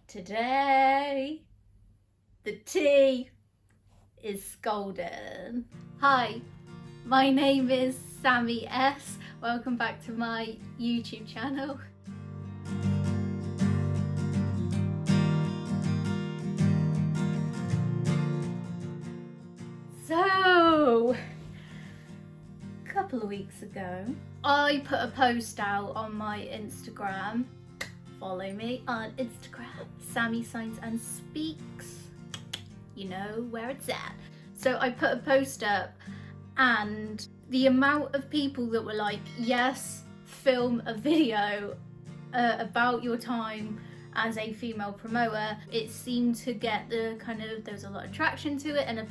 Today, the tea is golden. Hi, my name is Sammy S. Welcome back to my YouTube channel. So, a couple of weeks ago, I put a post out on my Instagram. Follow me on Instagram, Sammy Signs and Speaks. You know where it's at. So I put a post up, and the amount of people that were like, yes, film a video about your time as a female promoter, it seemed to get there was a lot of traction to it, and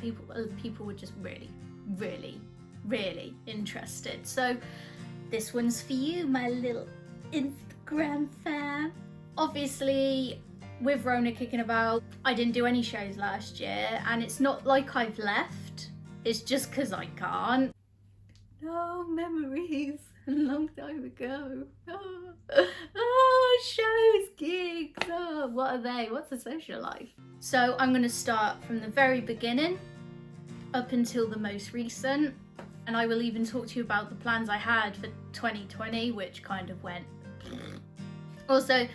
people were just really interested. So this one's for you, my little Instagram fan. Obviously, with Rona kicking about, I didn't do any shows last year, and it's not like I've left, it's just because I can't. No memories, a long time ago. Shows, gigs, what are they? What's a social life? So I'm going to start from the very beginning up until the most recent, and I will even talk to you about the plans I had for 2020, which kind of went. Also,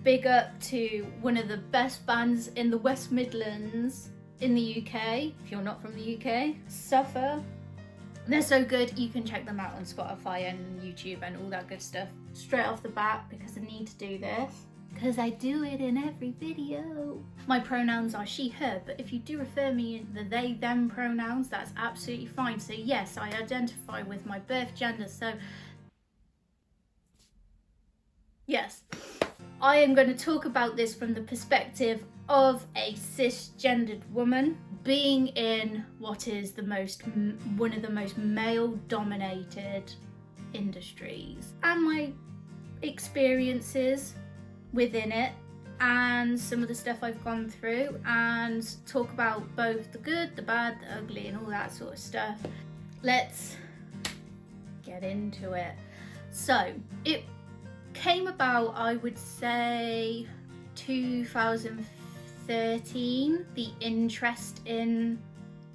big up to one of the best bands in the West Midlands in the UK, if you're not from the UK, Suffer. They're so good, you can check them out on Spotify and YouTube and all that good stuff. Straight off the bat, because I need to do this, because I do it in every video. My pronouns are she, her, but if you do refer me in the they, them pronouns, that's absolutely fine. So yes, I identify with my birth gender, so yes. I am going to talk about this from the perspective of a cisgendered woman being in what is one of the most male-dominated industries, and my experiences within it, and some of the stuff I've gone through, and talk about both the good, the bad, the ugly, and all that sort of stuff. Let's get into it. So, it came about, I would say, 2013, the interest in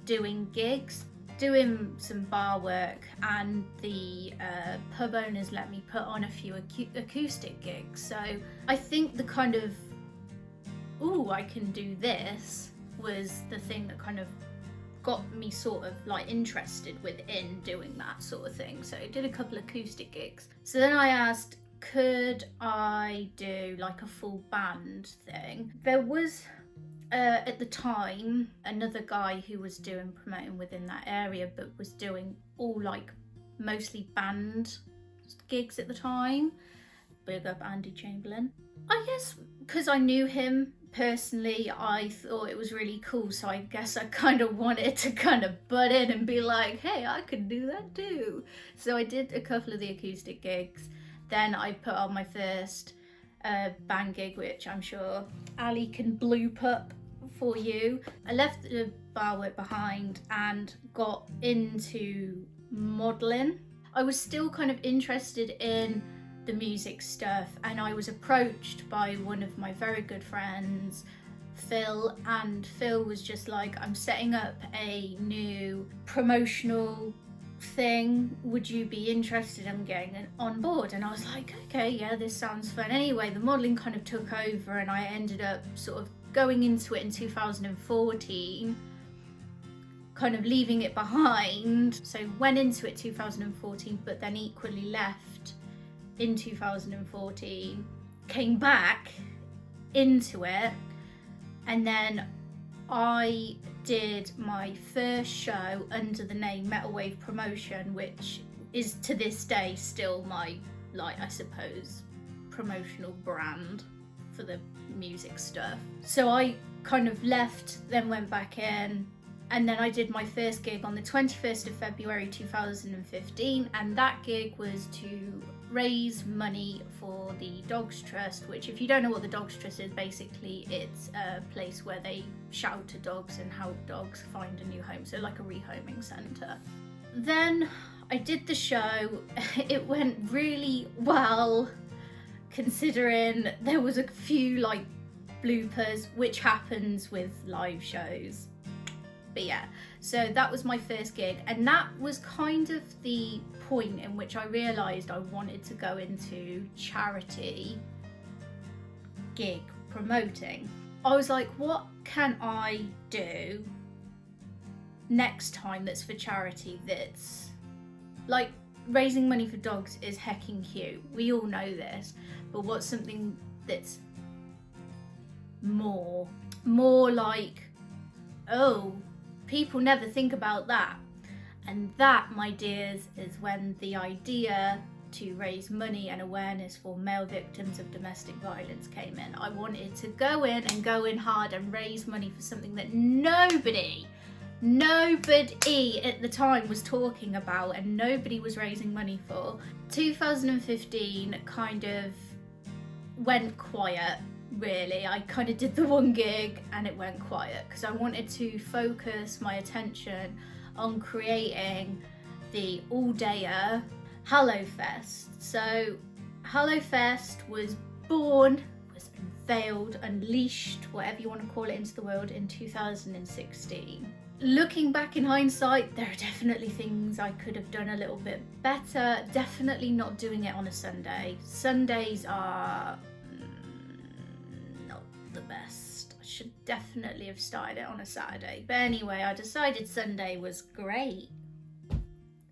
doing gigs, doing some bar work, and the pub owners let me put on a few acoustic gigs. So I think the kind of, ooh, I can do this, was the thing that kind of got me sort of like interested within doing that sort of thing. So I did a couple of acoustic gigs. So then I asked, could I do like a full band thing? There was at the time another guy who was doing promoting within that area, but was doing all like mostly band gigs at the time. Big up Andy Chamberlain. I guess because I knew him personally, I thought it was really cool, so I guess I kind of wanted to kind of butt in and be like, hey, I could do that too. So I did a couple of the acoustic gigs. Then I put on my first band gig, which I'm sure Ali can bloop up for you. I left the bar work behind and got into modelling. I was still kind of interested in the music stuff, and I was approached by one of my very good friends, Phil, and Phil was just like, I'm setting up a new promotional thing, would you be interested in getting on board? And I was like, okay, yeah, this sounds fun. Anyway, the modelling kind of took over, and I ended up sort of going into it in 2014, kind of leaving it behind. So went into it 2014, but then equally left in 2014, came back into it, and then I did my first show under the name Metal Wave Promotion, which is to this day still my, like, I suppose, promotional brand for the music stuff. So I kind of left, then went back in, and then I did my first gig on the 21st of February 2015, and that gig was to raise money for the Dogs Trust, which, if you don't know what the Dogs Trust is, basically it's a place where they shelter dogs and help dogs find a new home, so like a rehoming centre. Then I did the show. It went really well, considering there was a few like bloopers, which happens with live shows. But yeah, so that was my first gig, and that was kind of the point in which I realised I wanted to go into charity gig promoting. I was like, what can I do next time that's for charity? That's like, raising money for dogs is hecking cute, we all know this, but what's something that's more like, oh, people never think about that? And that, my dears, is when the idea to raise money and awareness for male victims of domestic violence came in. I wanted to go in hard and raise money for something that nobody at the time was talking about and nobody was raising money for. 2015 kind of went quiet, really. I kind of did the one gig and it went quiet because I wanted to focus my attention on creating the all-dayer Hallowfest. So Hallowfest was born, was unveiled, unleashed, whatever you want to call it, into the world in 2016. Looking back in hindsight, there are definitely things I could have done a little bit better. Definitely not doing it on a Sunday. Sundays are not the best. I should definitely have started it on a Saturday. But anyway, I decided Sunday was great,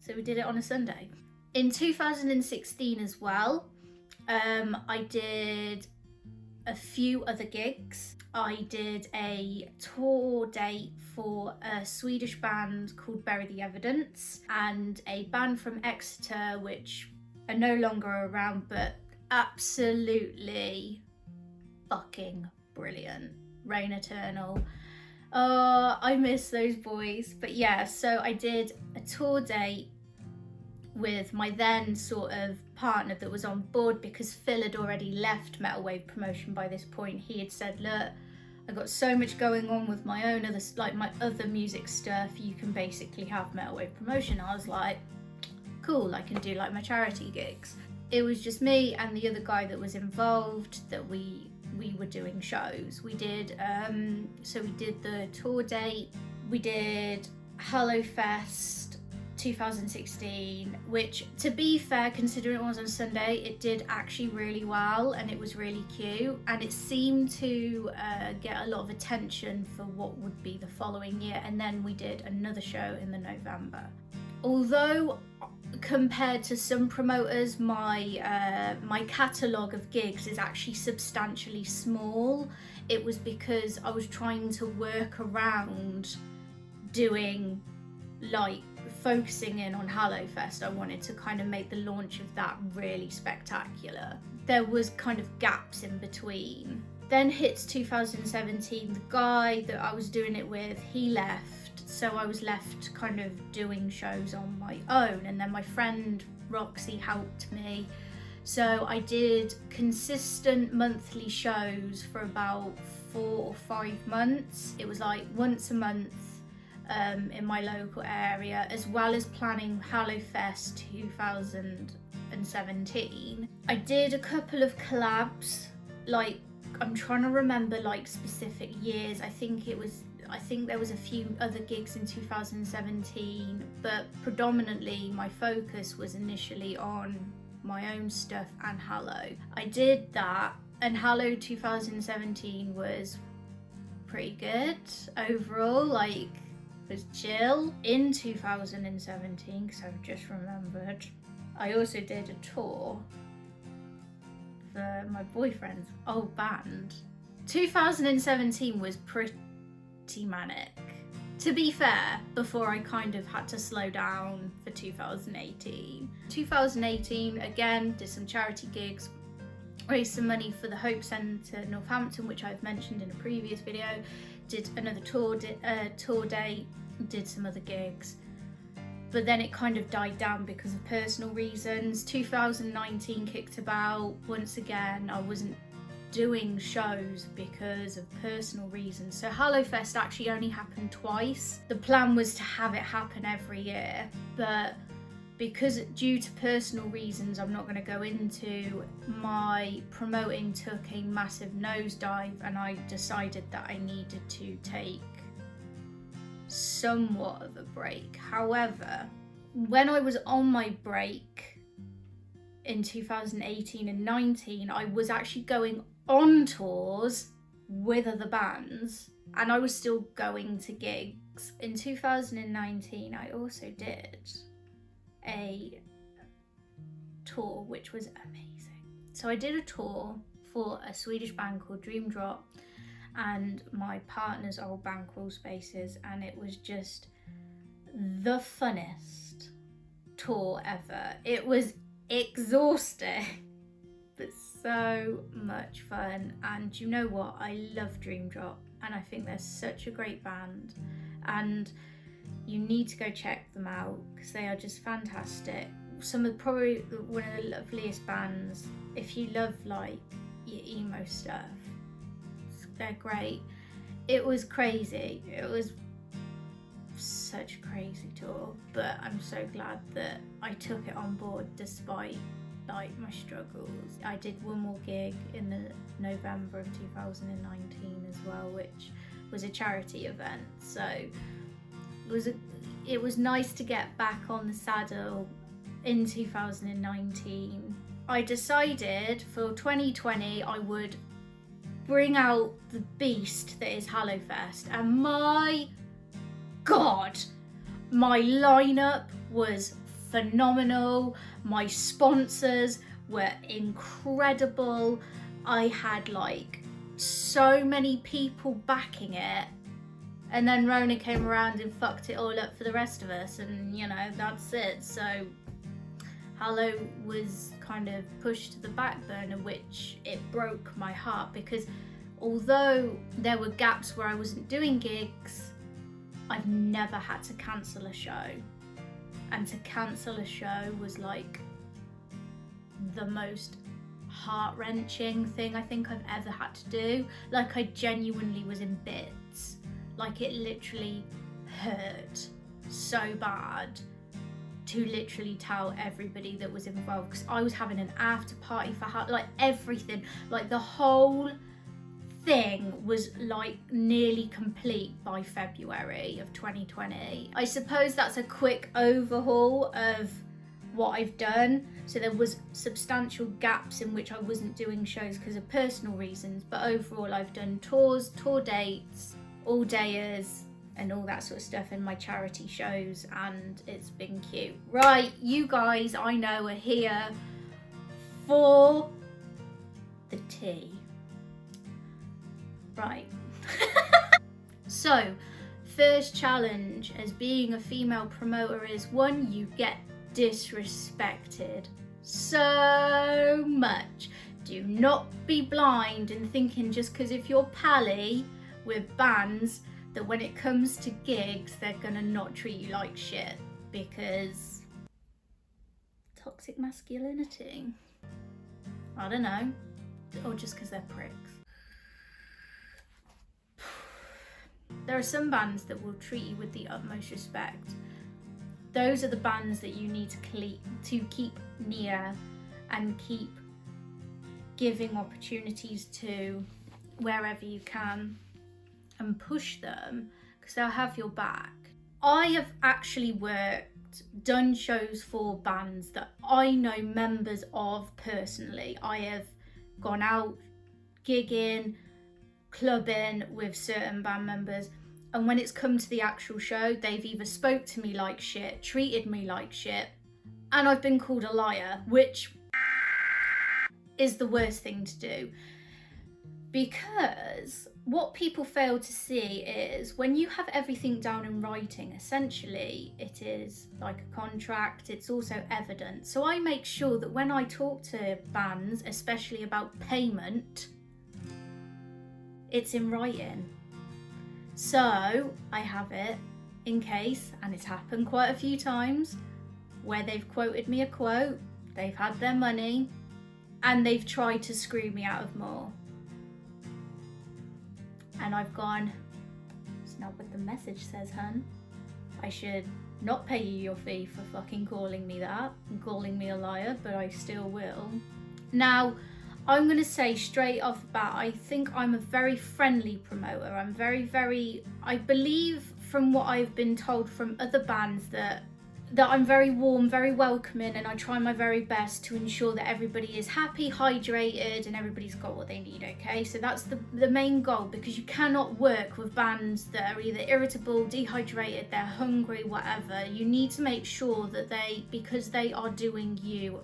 so we did it on a Sunday. In 2016 as well, I did a few other gigs. I did a tour date for a Swedish band called Bury the Evidence and a band from Exeter which are no longer around but absolutely fucking brilliant. Rain Eternal. Oh, I miss those boys. But yeah, so I did a tour date with my then sort of partner that was on board because Phil had already left Metal Wave Promotion by this point. He had said, look, I've got so much going on with my own other, like my other music stuff, you can basically have Metal Wave Promotion. I was like, cool, I can do like my charity gigs. It was just me and the other guy that was involved that we were doing shows. We did, so we did the tour date, we did Hallowfest 2016, which, to be fair, considering it was on Sunday, it did actually really well and it was really cute, and it seemed to get a lot of attention for what would be the following year. And then we did another show in the November. Although compared to some promoters, my catalogue of gigs is actually substantially small, it was because I was trying to work around doing, like, focusing in on Hallowfest. I wanted to kind of make the launch of that really spectacular. There was kind of gaps in between. Then hits 2017, the guy that I was doing it with, he left, so I was left kind of doing shows on my own, and then my friend Roxy helped me. So I did consistent monthly shows for about 4 or 5 months. It was like once a month in my local area, as well as planning Hallowfest 2017. I did a couple of collabs, like, I'm trying to remember like specific years. I think there was a few other gigs in 2017, but predominantly my focus was initially on my own stuff and Hallow. I did that, and Hallow 2017 was pretty good overall, like, was chill. In 2017, because I've just remembered, I also did a tour for my boyfriend's old band. 2017 was pretty manic, to be fair, before I kind of had to slow down for 2018. 2018, again, did some charity gigs, raised some money for the Hope Centre Northampton, which I've mentioned in a previous video, did another tour date, did some other gigs, but then it kind of died down because of personal reasons. 2019 kicked about. Once again, I wasn't doing shows because of personal reasons. So Hallowfest actually only happened twice. The plan was to have it happen every year, but because due to personal reasons I'm not going to go into, my promoting took a massive nosedive, and I decided that I needed to take somewhat of a break. However, when I was on my break in 2018 and 19, I was actually going on tours with other bands, and I was still going to gigs. In 2019, I also did a tour which was amazing. So I did a tour for a Swedish band called Dream Drop and my partner's old band Crawl Spaces, and it was just the funnest tour ever. It was exhausting but so much fun. And you know what, I love Dream Drop and I think they're such a great band, and you need to go check them out because they are just fantastic. Probably one of the loveliest bands. If you love like your emo stuff, they're great. It was crazy. It was such a crazy tour, but I'm so glad that I took it on board despite like my struggles. I did one more gig in the November of 2019 as well, which was a charity event. So it was nice to get back on the saddle in 2019. I decided for 2020 I would bring out the beast that is Hallowfest, and my God, my lineup was phenomenal. My sponsors were incredible. I had like so many people backing it, and then Rona came around and fucked it all up for the rest of us, and you know, that's it. So Hallow was kind of pushed to the back burner, which it broke my heart, because although there were gaps where I wasn't doing gigs, I've never had to cancel a show. And to cancel a show was like the most heart-wrenching thing I think I've ever had to do. Like, I genuinely was in bits. Like, it literally hurt so bad to literally tell everybody that was involved, because I was having an after party for like everything, like the whole thing was like nearly complete by February of 2020. I suppose that's a quick overhaul of what I've done. So there was substantial gaps in which I wasn't doing shows because of personal reasons, but overall I've done tours, tour dates, all-dayers and all that sort of stuff in my charity shows, and it's been cute. Right, you guys I know are here for the tea. Right. So, first challenge as being a female promoter is, one, you get disrespected so much. Do not be blind and thinking just because if you're pally with bands that when it comes to gigs they're gonna not treat you like shit, because toxic masculinity. I don't know, or just because they're pricks. There are some bands that will treat you with the utmost respect. Those are the bands that you need to keep near and keep giving opportunities to wherever you can, and push them because they'll have your back. I have actually done shows for bands that I know members of personally. I have gone out gigging, clubbing with certain band members, and when it's come to the actual show, they've either spoke to me like shit, treated me like shit, and I've been called a liar, which is the worst thing to do. Because what people fail to see is when you have everything down in writing, essentially it is like a contract, it's also evidence. So I make sure that when I talk to bands, especially about payment, it's in writing. So I have it in case, and it's happened quite a few times, where they've quoted me a quote, they've had their money, and they've tried to screw me out of more. And I've gone, it's not what the message says, hun. I should not pay you your fee for fucking calling me that and calling me a liar, but I still will. Now, I'm going to say straight off the bat, I think I'm a very friendly promoter. I'm I believe from what I've been told from other bands that I'm very warm, very welcoming, and I try my very best to ensure that everybody is happy, hydrated, and everybody's got what they need, okay? So that's the main goal, because you cannot work with bands that are either irritable, dehydrated, they're hungry, whatever. You need to make sure that because they are doing you,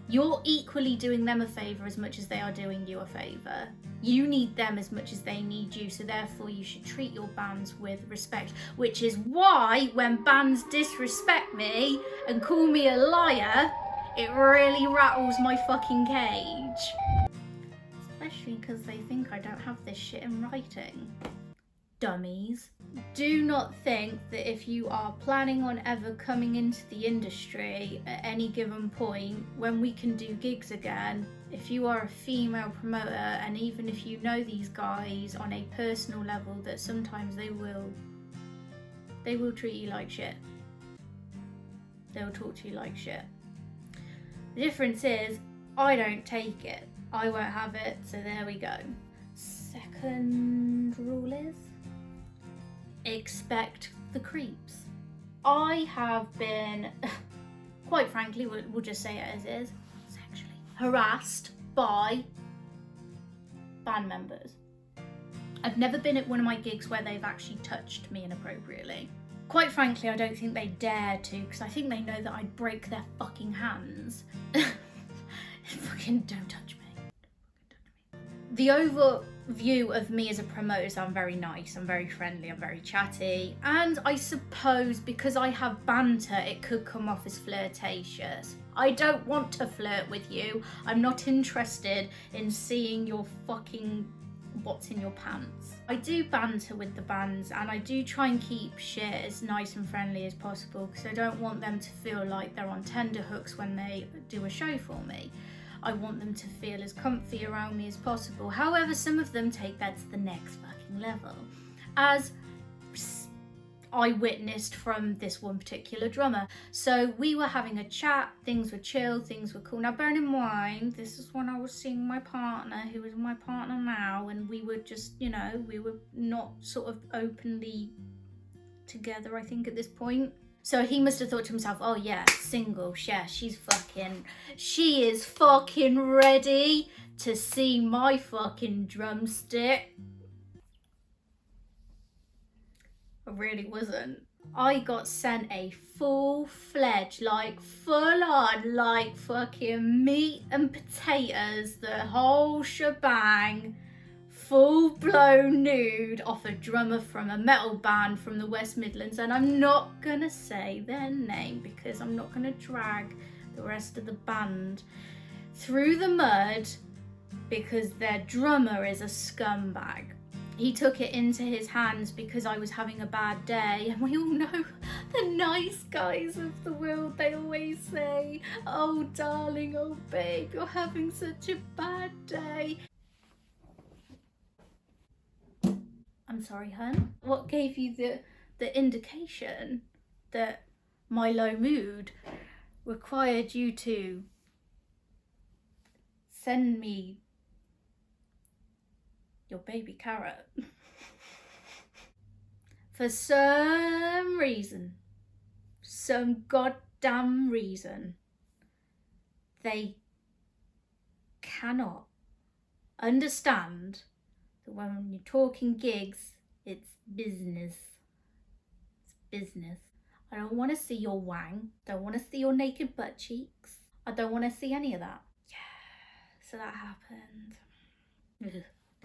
you're equally doing them a favour as much as they are doing you a favour. You need them as much as they need you, so therefore you should treat your bands with respect, which is why when bands disrespect me and call me a liar, it really rattles my fucking cage. Especially because they think I don't have this shit in writing. Dummies. Do not think that if you are planning on ever coming into the industry at any given point, when we can do gigs again, if you are a female promoter, and even if you know these guys on a personal level, that sometimes they will treat you like shit. They will talk to you like shit. The difference is, I don't take it. I won't have it, so there we go. Second rule is, expect the creeps. I have been, quite frankly, we'll just say it as is, sexually harassed by band members. I've never been at one of my gigs where they've actually touched me inappropriately. Quite frankly, I don't think they dare to, because I think they know that I'd break their fucking hands. Fucking don't touch me. The overview of me as a promoter is I'm very nice, I'm very friendly, I'm very chatty, and I suppose because I have banter, it could come off as flirtatious. I don't want to flirt with you. I'm not interested in seeing your fucking what's in your pants. I do banter with the bands, and I do try and keep shit as nice and friendly as possible, because I don't want them to feel like they're on tenterhooks when they do a show for me. I want them to feel as comfy around me as possible. However, some of them take that to the next fucking level, as I witnessed from this one particular drummer. So we were having a chat, things were chill, things were cool. Now bearing in mind, this is when I was seeing my partner, who is my partner now, and we were just, we were not sort of openly together, I think, at this point. So he must have thought to himself, oh yeah, single, yeah, she is fucking ready to see my fucking drumstick. I really wasn't. I got sent a full-fledged, full-on, fucking meat and potatoes, the whole shebang, full-blown nude off a drummer from a metal band from the West Midlands, and I'm not gonna say their name because I'm not gonna drag the rest of the band through the mud because their drummer is a scumbag. He took it into his hands because I was having a bad day, and we all know the nice guys of the world, they always say, oh darling, oh babe, you're having such a bad day. I'm sorry, hun. What gave you the indication that my low mood required you to send me your baby carrot? For some reason, some goddamn reason, they cannot understand that when you're talking gigs, it's business. It's business. I don't want to see your wang. Don't want to see your naked butt cheeks. I don't want to see any of that. Yeah, so that happened.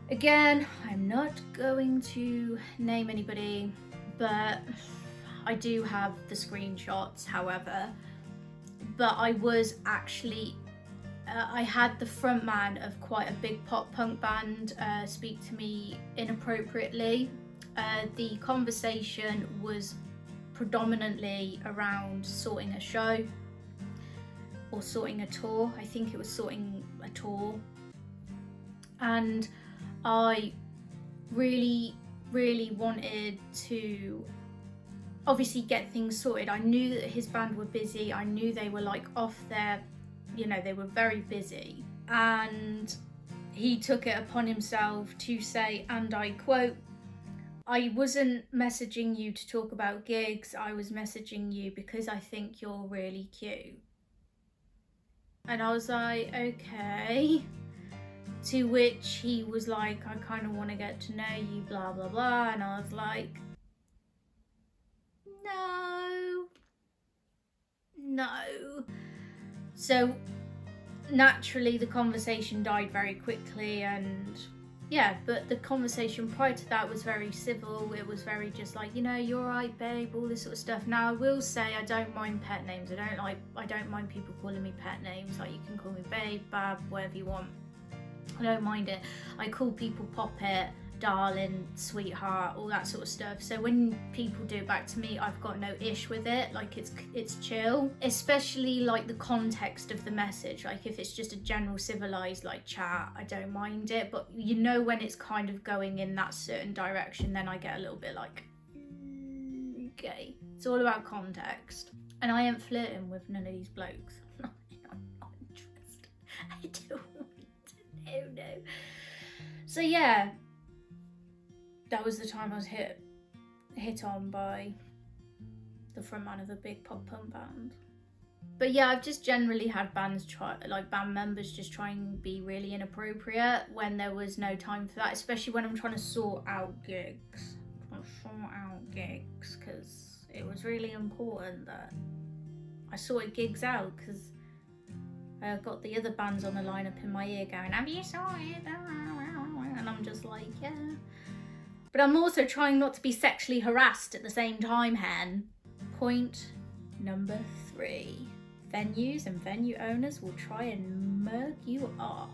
Again, I'm not going to name anybody, but I do have the screenshots, however. But I was actually, I had the frontman of quite a big pop punk band speak to me inappropriately. The conversation was predominantly around sorting a show or sorting a tour. I think it was sorting a tour. And I really wanted to obviously get things sorted. I knew that his band were busy. I knew they were like off their, you know, they were very busy. And he took it upon himself to say, and I quote, "I wasn't messaging you to talk about gigs. I was messaging you because I think you're really cute." And I was like, okay. To which he was like, "I kind of want to get to know you, blah, blah, blah." And I was like, no. So naturally the conversation died very quickly, and yeah, but the conversation prior to that was very civil. It was very just like, you know, "You're right, babe," all this sort of stuff. Now I will say I don't mind pet names. I don't mind people calling me pet names. Like, you can call me babe, bab, whatever you want. I don't mind it. I call people Poppet, darling, sweetheart, all that sort of stuff. So when people do it back to me, I've got no ish with it. Like, it's chill. Especially like the context of the message. Like, if it's just a general civilized like chat, I don't mind it. But you know, when it's kind of going in that certain direction, then I get a little bit like, okay. It's all about context. And I ain't flirting with none of these blokes. I'm not interested. I don't want to. No. So yeah, that was the time I was hit on by the frontman of a big pop punk band. But yeah, I've just generally had band members just try and be really inappropriate when there was no time for that, especially when I'm trying to sort out gigs. Because it was really important that I sorted gigs out, because I got the other bands on the lineup in my ear going, "Have you sorted?" And I'm just like, yeah. But I'm also trying not to be sexually harassed at the same time, hen. Point number 3. Venues and venue owners will try and mug you off.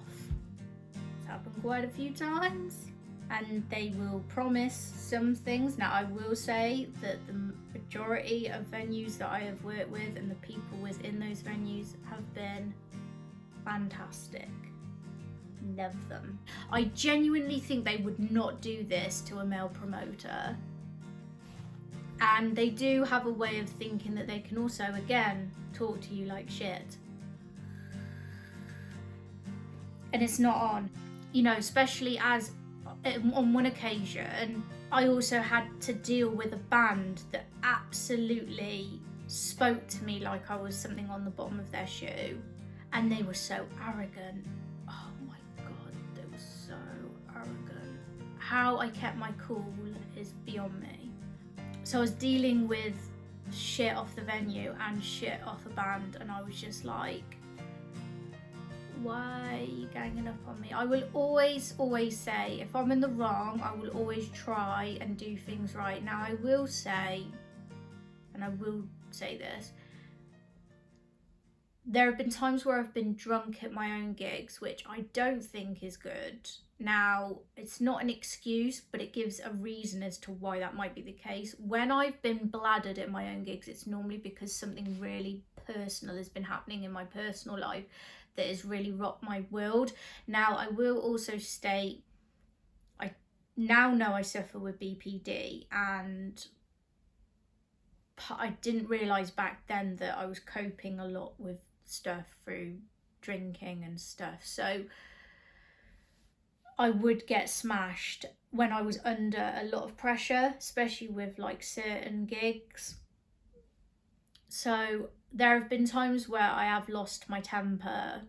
It's happened quite a few times. And they will promise some things. Now, I will say that the majority of venues that I have worked with and the people within those venues have been fantastic. Love them. I genuinely think they would not do this to a male promoter. And they do have a way of thinking that they can also, again, talk to you like shit. And it's not on. You know, especially as on one occasion, I also had to deal with a band that absolutely spoke to me like I was something on the bottom of their shoe. And they were so arrogant. Oh my God, they were so arrogant. How I kept my cool is beyond me. So I was dealing with shit off the venue and shit off a band, and I was just like, why are you ganging up on me? I will always say, if I'm in the wrong, I will always try and do things right. Now, I will say, and I will say this, there have been times where I've been drunk at my own gigs, which I don't think is good. Now, it's not an excuse, but it gives a reason as to why that might be the case. When I've been bladdered at my own gigs, it's normally because something really personal has been happening in my personal life that has really rocked my world. Now, I will also state, I now know I suffer with BPD, and I didn't realise back then that I was coping a lot with stuff through drinking and stuff. So I would get smashed when I was under a lot of pressure, especially with like certain gigs. So there have been times where I have lost my temper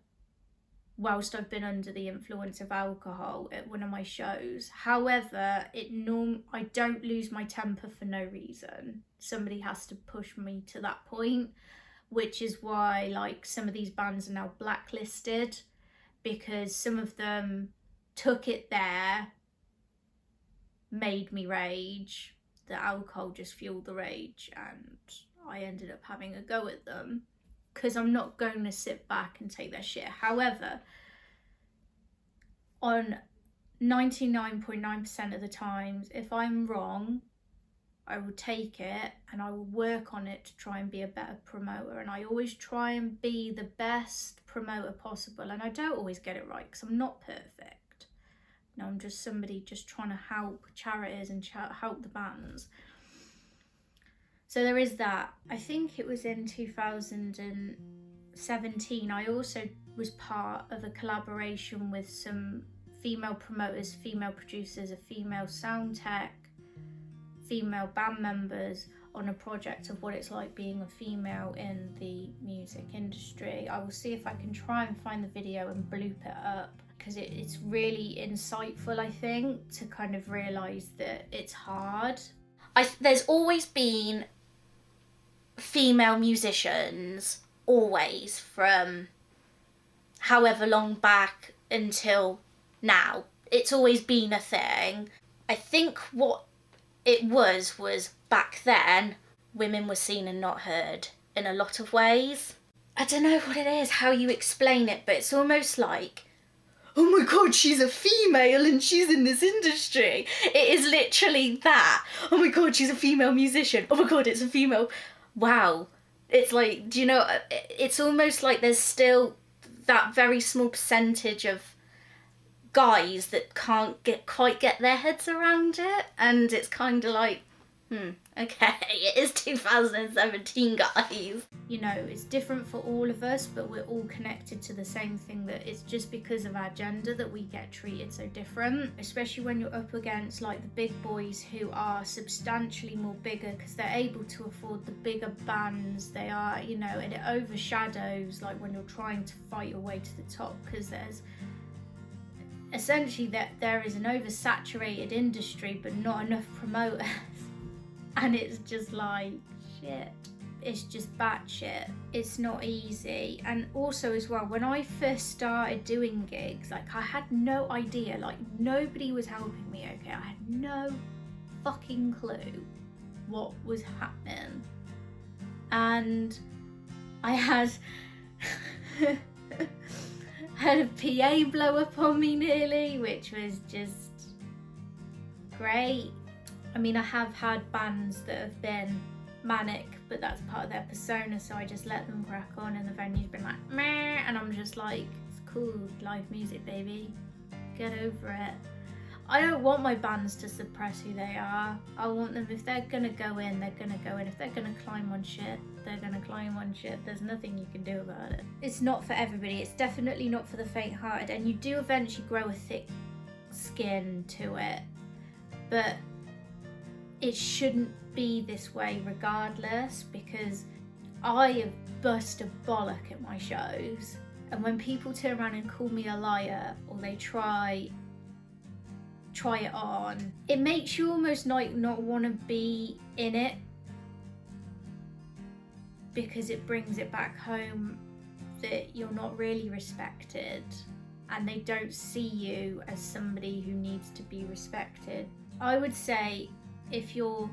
whilst I've been under the influence of alcohol at one of my shows. However, I don't lose my temper for no reason. Somebody has to push me to that point, which is why like some of these bands are now blacklisted, because some of them took it there, made me rage. The alcohol just fueled the rage, and I ended up having a go at them, because I'm not going to sit back and take their shit. However, on 99.9% of the times, if I'm wrong, I will take it and I will work on it to try and be a better promoter. And I always try and be the best promoter possible. And I don't always get it right, because I'm not perfect. You know, I'm just somebody just trying to help charities and help the bands. So there is that. I think it was in 2017, I also was part of a collaboration with some female promoters, female producers, a female sound tech, female band members on a project of what it's like being a female in the music industry. I will see if I can try and find the video and bloop it up, because it's really insightful, I think, to kind of realise that it's hard. There's always been female musicians, always, from however long back until now. It's always been a thing. I think what it was back then, women were seen and not heard in a lot of ways. I don't know what it is, how you explain it, but it's almost like, oh my god, she's a female and she's in this industry. It is literally that. Oh my god, she's a female musician. Oh my god, it's a female. Wow. It's like, do you know, it's almost like there's still that very small percentage of guys that can't quite get their heads around it, and it's kind of like, okay, it is 2017, guys. You know, it's different for all of us, but we're all connected to the same thing, that it's just because of our gender that we get treated so different, especially when you're up against like the big boys who are substantially more bigger because they're able to afford the bigger bands they are, you know, and it overshadows like when you're trying to fight your way to the top, because there's essentially that there is an oversaturated industry but not enough promoters. And it's just like, shit. It's just batshit. It's not easy. And also as well, when I first started doing gigs, like I had no idea, like nobody was helping me, okay? I had no fucking clue what was happening. And I had had a PA blow up on me nearly, which was just great. I mean, I have had bands that have been manic, but that's part of their persona, so I just let them crack on, and the venue's been like, meh, and I'm just like, it's cool, live music, baby, get over it. I don't want my bands to suppress who they are. I want them, if they're gonna go in, they're gonna go in. If they're gonna climb on shit, they're gonna climb on shit. There's nothing you can do about it. It's not for everybody. It's definitely not for the faint-hearted, and you do eventually grow a thick skin to it, but it shouldn't be this way regardless, because I have bust a bollock at my shows, and when people turn around and call me a liar, or they try it on, it makes you almost like not want to be in it, because it brings it back home that you're not really respected, and they don't see you as somebody who needs to be respected. I would say, if your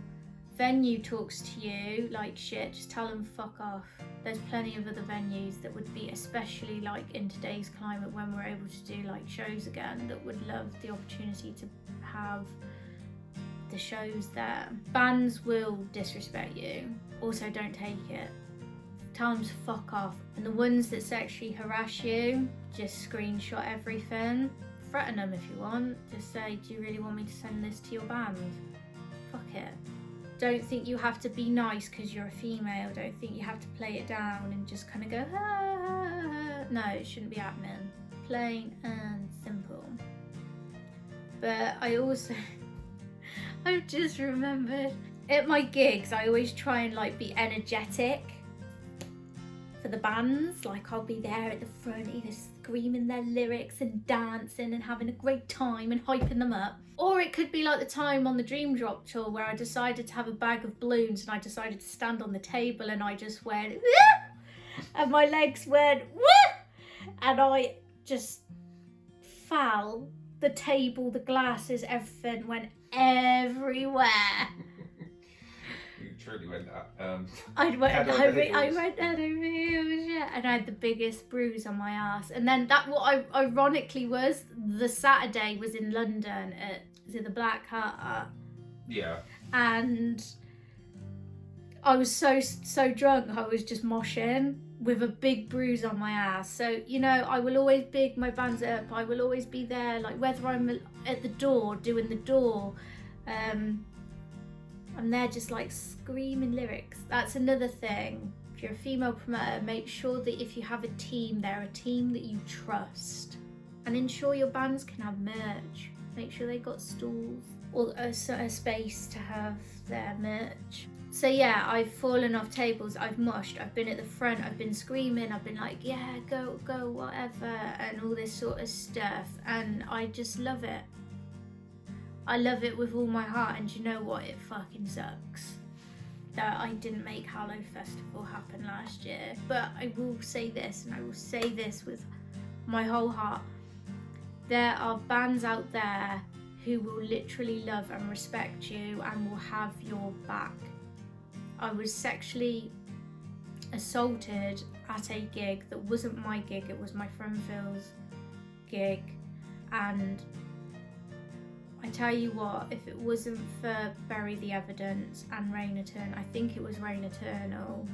venue talks to you like shit, just tell them fuck off. There's plenty of other venues that would be, especially like in today's climate when we're able to do like shows again, that would love the opportunity to have the shows there. Bands will disrespect you. Also, don't take it. Tell them to fuck off. And the ones that sexually harass you, just screenshot everything. Threaten them if you want. Just say, do you really want me to send this to your band? Fuck it. Don't think you have to be nice because you're a female. Don't think you have to play it down and just kind of go, ah. No, it shouldn't be happening. Plain and simple. But I also, I've just remembered, at my gigs, I always try and like be energetic for the bands. Like I'll be there at the front, either screaming their lyrics and dancing and having a great time and hyping them up. Or it could be like the time on the Dream Drop tour where I decided to have a bag of balloons and I decided to stand on the table and I just went, wah! And my legs went, wah! And I just fell. The table, the glasses, everything went everywhere. You truly went I went head over heels, yeah, and I had the biggest bruise on my ass. And then that, what I ironically was, the Saturday was in London at the Black Hat. Yeah. And I was so drunk, I was just moshing with a big bruise on my ass. So, you know, I will always big my bands up. I will always be there, like whether I'm at the door, doing the door, and they're just like screaming lyrics. That's another thing. If you're a female promoter, make sure that if you have a team, they're a team that you trust, and ensure your bands can have merch. Make sure they got stalls or a space to have their merch. So yeah, I've fallen off tables, I've mushed, I've been at the front, I've been screaming, I've been like, yeah, go, whatever, and all this sort of stuff, and I just love it. I love it with all my heart, and you know what? It fucking sucks that I didn't make Hallow Festival happen last year. But I will say this, and I will say this with my whole heart. There are bands out there who will literally love and respect you and will have your back. I was sexually assaulted at a gig that wasn't my gig, it was my friend Phil's gig, and I tell you what, if it wasn't for Bury the Evidence and Rain Eternal, I think it was Rain Eternal,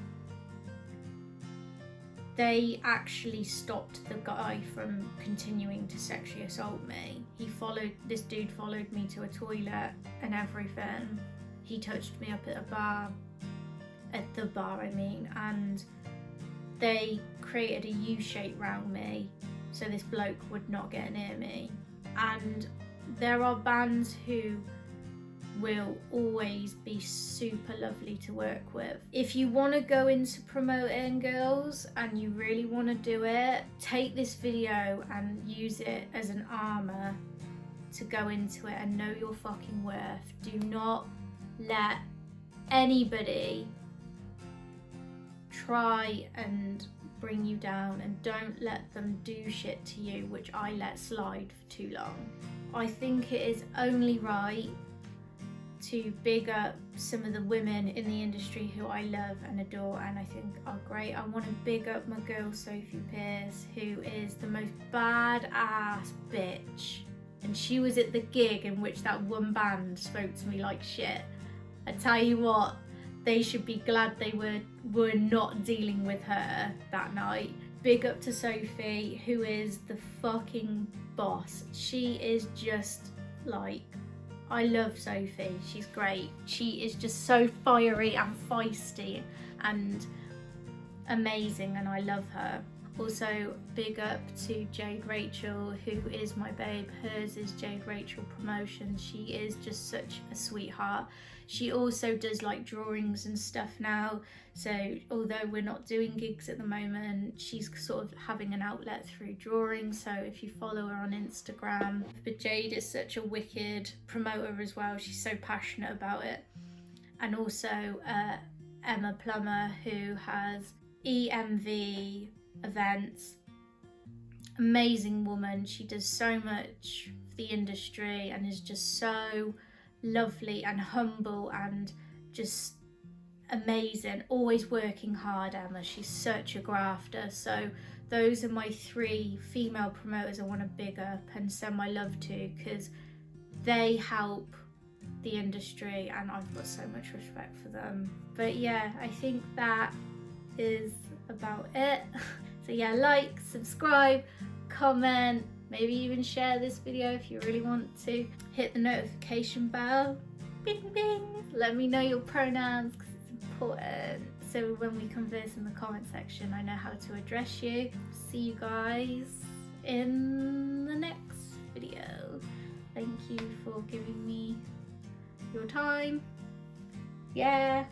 they actually stopped the guy from continuing to sexually assault me. This dude followed me to a toilet and everything. He touched me up at the bar, and they created a U shape round me so this bloke would not get near me. And there are bands who will always be super lovely to work with. If you want to go into promoting, girls, and you really want to do it, take this video and use it as an armour to go into it and know your fucking worth. Do not let anybody try and bring you down, and don't let them do shit to you, which I let slide for too long. I think it is only right to big up some of the women in the industry who I love and adore and I think are great. I want to big up my girl Sophie Pierce, who is the most badass bitch, and she was at the gig in which that one band spoke to me like shit. I tell you what, they should be glad they were not dealing with her that night. Big up to Sophie, who is the fucking boss. She is just like, I love Sophie, she's great. She is just so fiery and feisty and amazing, and I love her. Also, big up to Jade Rachel, who is my babe. Hers is Jade Rachel Promotions. She is just such a sweetheart. She also does like drawings and stuff now. So although we're not doing gigs at the moment, she's sort of having an outlet through drawing. So if you follow her on Instagram. But Jade is such a wicked promoter as well. She's so passionate about it. And also Emma Plummer, who has EMV events. Amazing woman. She does so much for the industry and is just so lovely and humble and just amazing. Always working hard, Emma. She's such a grafter. So those are my 3 female promoters I want to big up and send my love to, because they help the industry and I've got so much respect for them. But yeah, I think that is about it. So yeah, like, subscribe, comment, maybe even share this video if you really want to. Hit the notification bell, bing bing. Let me know your pronouns because it's important. So when we converse in the comment section, I know how to address you. See you guys in the next video. Thank you for giving me your time. Yeah.